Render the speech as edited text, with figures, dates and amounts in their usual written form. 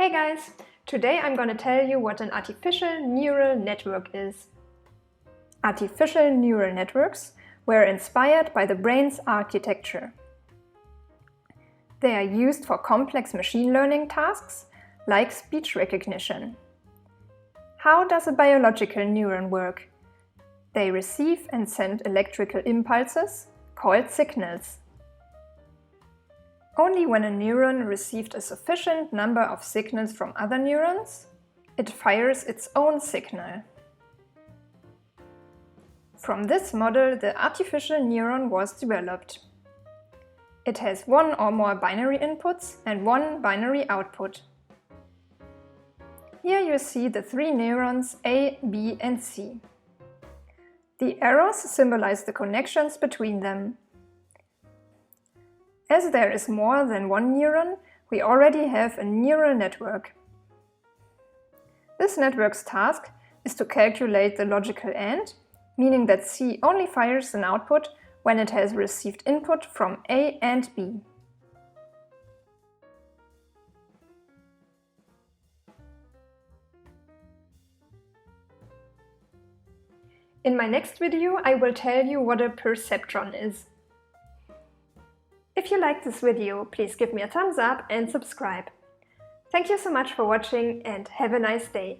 Hey guys! Today I'm going to tell you what an artificial neural network is. Artificial neural networks were inspired by the brain's architecture. They are used for complex machine learning tasks like speech recognition. How does a biological neuron work? They receive and send electrical impulses, called signals. Only when a neuron received a sufficient number of signals from other neurons, it fires its own signal. From this model, the artificial neuron was developed. It has one or more binary inputs and one binary output. Here you see the three neurons A, B and C. The arrows symbolize the connections between them. As there is more than one neuron, we already have a neural network. This network's task is to calculate the logical AND, meaning that C only fires an output when it has received input from A and B. In my next video, I will tell you what a perceptron is. If you liked this video, please give me a thumbs up and subscribe. Thank you so much for watching and have a nice day.